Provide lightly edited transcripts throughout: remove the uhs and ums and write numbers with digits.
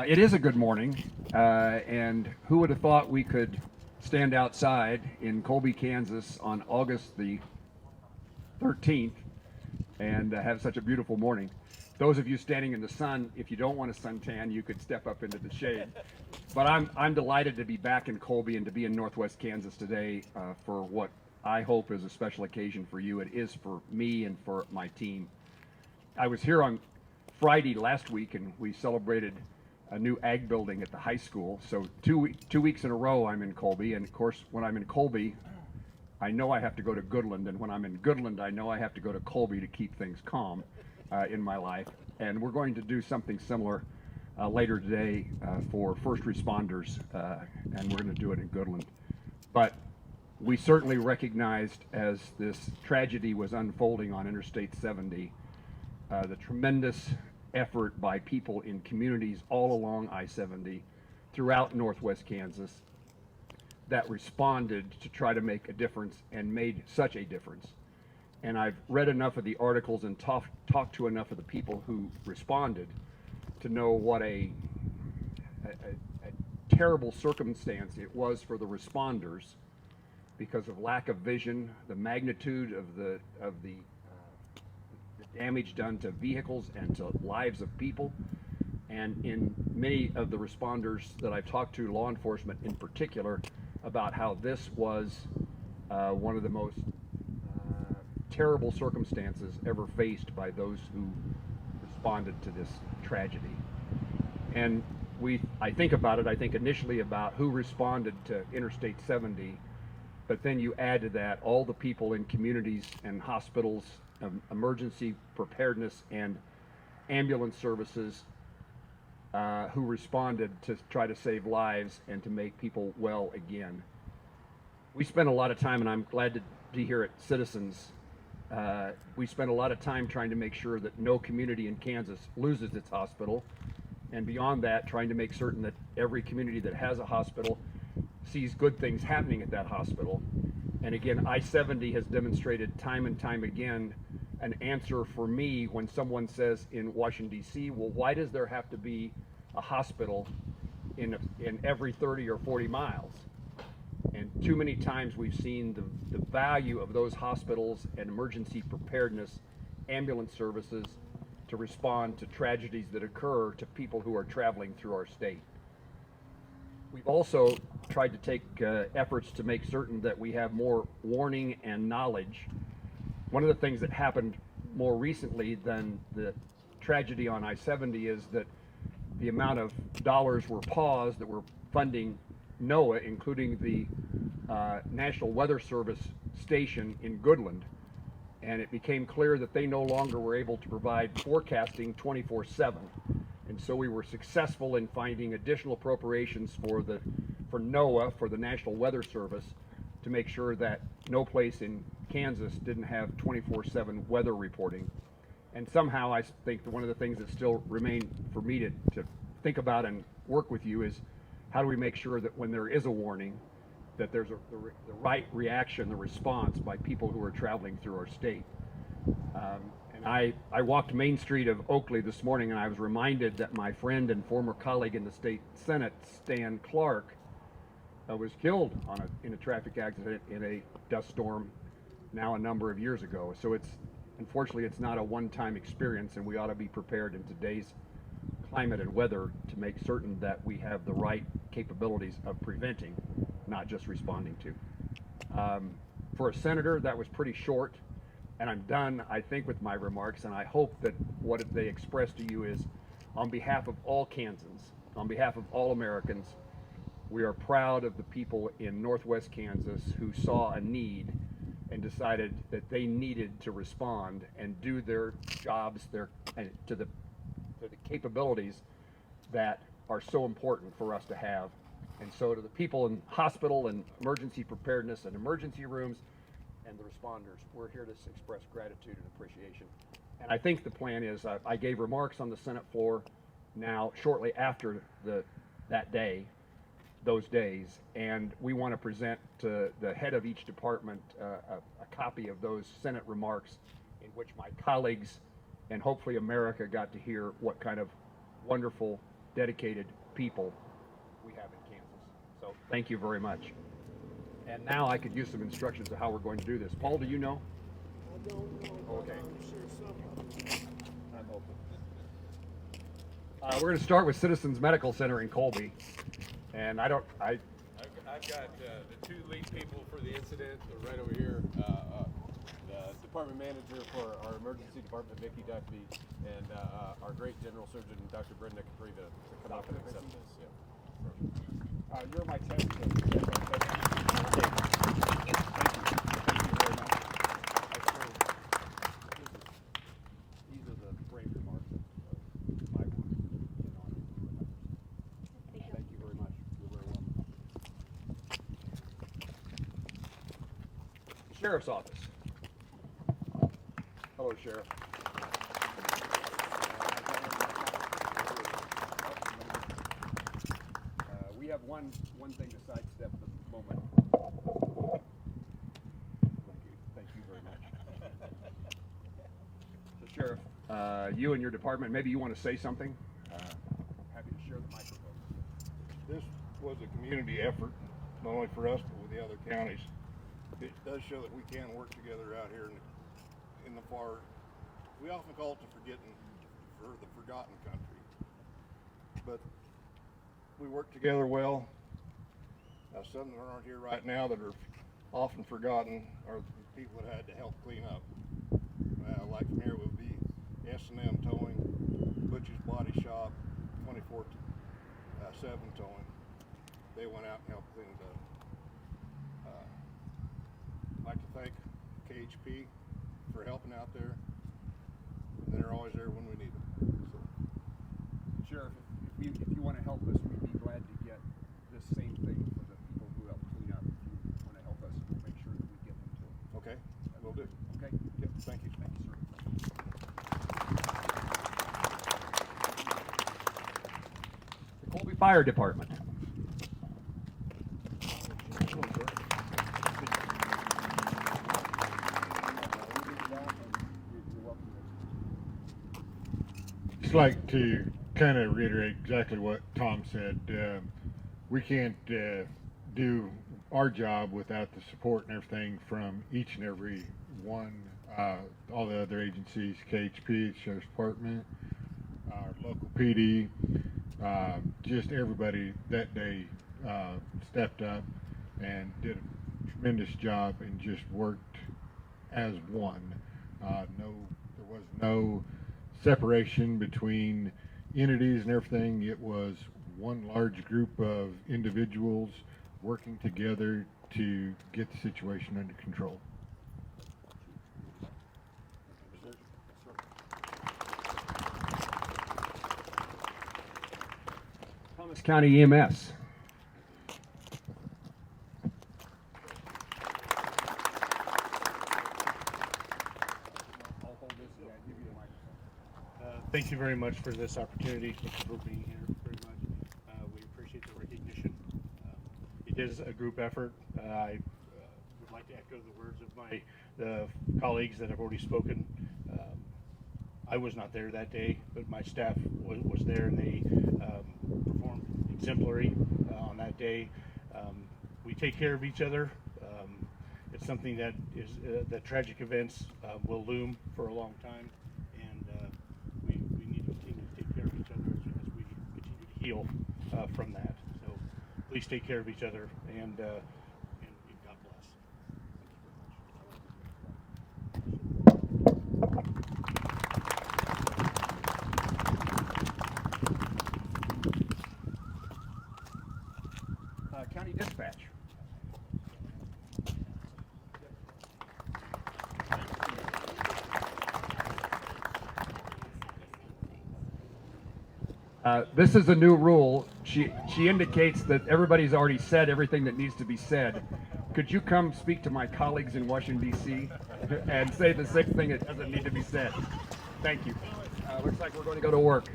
It is a good morning, and who would have thought we could stand outside in Colby, Kansas on August the 13th and have such a beautiful morning. Those of you standing in the sun, if you don't want a suntan, you could step up into the shade. But I'm delighted to be back in Colby and to be in Northwest Kansas today for what I hope is a special occasion for you. It is for me and for my team. I was here on Friday last week, and we celebrated a new ag building at the high school. So two weeks in a row I'm in Colby, and of course when I'm in Colby I know I have to go to Goodland, and when I'm in Goodland I know I have to go to Colby to keep things calm in my life. And we're going to do something similar later today for first responders, and we're going to do it in Goodland. But we certainly recognized as this tragedy was unfolding on Interstate 70 the tremendous effort by people in communities all along I-70 throughout Northwest Kansas that responded to try to make a difference and made such a difference. And I've read enough of the articles and talked to enough of the people who responded to know what a terrible circumstance it was for the responders because of lack of vision, the magnitude of the damage done to vehicles and to lives of people. And in many of the responders that I've talked to, law enforcement in particular, about how this was one of the most terrible circumstances ever faced by those who responded to this tragedy. And I think about it, I think initially about who responded to Interstate 70, but then you add to that all the people in communities and hospitals, emergency preparedness and ambulance services who responded to try to save lives and to make people well again. We spent a lot of time, and I'm glad to be here at Citizens, we spent a lot of time trying to make sure that no community in Kansas loses its hospital, and beyond that, trying to make certain that every community that has a hospital sees good things happening at that hospital. And again, I-70 has demonstrated time and time again an answer for me when someone says in Washington, D.C., well, why does there have to be a hospital in every 30 or 40 miles? And too many times we've seen the value of those hospitals and emergency preparedness, ambulance services to respond to tragedies that occur to people who are traveling through our state. We've also tried to take efforts to make certain that we have more warning and knowledge. One of the things that happened more recently than the tragedy on I-70 is that the amount of dollars were paused that were funding NOAA, including the National Weather Service station in Goodland. And it became clear that they no longer were able to provide forecasting 24/7. And so we were successful in finding additional appropriations for NOAA, for the National Weather Service, to make sure that no place in Kansas didn't have 24/7 weather reporting. And somehow I think that one of the things that still remain for me to think about and work with you is how do we make sure that when there is a warning that there's the right reaction, the response by people who are traveling through our state. And I walked Main Street of Oakley this morning, and I was reminded that my friend and former colleague in the state Senate, Stan Clark, was killed in a traffic accident in a dust storm now a number of years ago. So unfortunately it's not a one-time experience, and we ought to be prepared in today's climate and weather to make certain that we have the right capabilities of preventing, not just responding to. For a senator, that was pretty short, and I'm done, I think, with my remarks, and I hope that what they express to you is, on behalf of all Kansans, on behalf of all Americans, we are proud of the people in Northwest Kansas who saw a need and decided that they needed to respond and do their jobs to the capabilities that are so important for us to have. And so to the people in hospital and emergency preparedness and emergency rooms and the responders, we're here to express gratitude and appreciation. And I think the plan is, I gave remarks on the Senate floor now shortly after those days, and we want to present to the head of each department a copy of those Senate remarks in which my colleagues and hopefully America got to hear what kind of wonderful dedicated people we have in Kansas. So thank you very much. And now I could use some instructions of how we're going to do this. Paul, do you know? I don't know. Okay. I'm sure something. I'm open. We're going to start with Citizens Medical Center in Colby. And I've got the two lead people for the incident. They're right over here. The department manager for our emergency department, Vicki Duffy, and our great general surgeon, Dr. Brenda Capriva, to come up and accept this. Yeah. You're my test coach. Thank you. Thank you very much. These are the brave remarks of my work. Thank you very much. You're very welcome. Sheriff's Office. Hello, Sheriff. We have one thing to sidestep at the moment. Thank you very much. So, Sheriff, you and your department, maybe you want to say something? Happy to share the microphone. This was a community effort, not only for us, but with the other counties. It does show that we can work together out here in the far, we often call it the forgotten country. But we work together well. Some that aren't here right now that are often forgotten are the people that had to help clean up. Like from here would be S&M Towing, Butch's Body Shop, 24/7 Towing. They went out and helped clean it up. I'd like to thank KHP for helping out there. And they're always there when we need them. So. Sheriff, if you want to help us, we'd be glad to get this same thing for the people who help clean up. If you want to help us, we'll make sure that we get them to them. Okay, will do. Okay? Yep, thank you. Thank you, sir. The Colby Fire Department. Just like to kind of reiterate exactly what Tom said. We can't do our job without the support and everything from each and every one, all the other agencies, KHP, the Sheriff's Department, our local PD, just everybody that day stepped up and did a tremendous job and just worked as one. There was no separation between entities and everything. It was one large group of individuals working together to get the situation under control. Thomas County EMS. Thank you very much for this opportunity. Thank you for being here very much. We appreciate the recognition. It is a group effort. I would like to echo the words of the colleagues that have already spoken. I was not there that day, but my staff was there, and they performed exemplary on that day. We take care of each other. It's something that is that tragic events will loom for a long time, and we need to continue to take care of each other as we continue to heal from that. So please take care of each other, and God bless. County Dispatch. This is a new rule. She indicates that everybody's already said everything that needs to be said. Could you come speak to my colleagues in Washington, D.C. and say the same thing that doesn't need to be said? Thank you. Looks like we're going to go to work.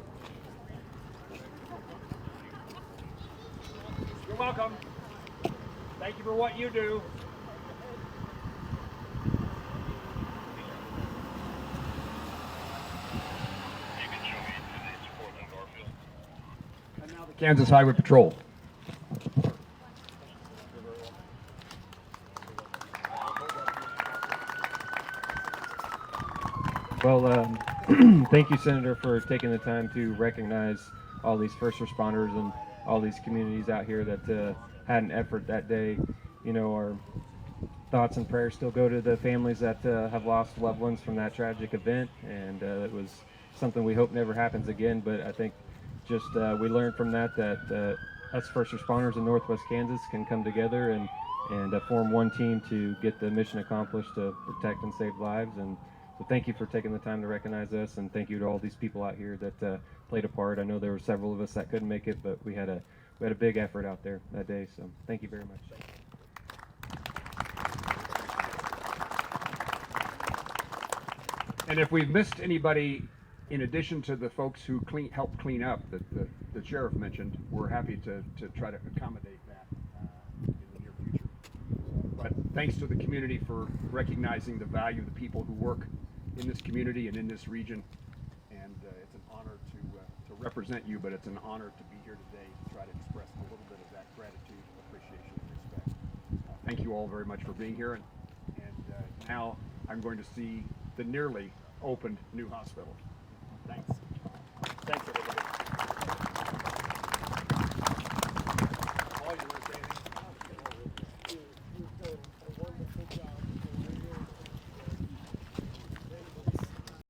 You're welcome. Thank you for what you do. Now the Kansas Highway Patrol. Well, thank you, Senator, for taking the time to recognize all these first responders and all these communities out here that had an effort that day. You know, our thoughts and prayers still go to the families that have lost loved ones from that tragic event, and it was something we hope never happens again. But I think just we learned from that us first responders in Northwest Kansas can come together and form one team to get the mission accomplished to protect and save lives. And so thank you for taking the time to recognize us, and thank you to all these people out here that played a part. I know there were several of us that couldn't make it, but we had a big effort out there that day. So thank you very much. And if we've missed anybody, in addition to the folks who helped clean up that the sheriff mentioned, we're happy to try to accommodate that in the near future. But thanks to the community for recognizing the value of the people who work in this community and in this region. And it's an honor to represent you, but it's an honor to be here today to try to express a little bit of that gratitude, appreciation, and respect. Thank you all very much for being here. And now I'm going to see the nearly opened new hospital. Thanks. Thanks, everybody.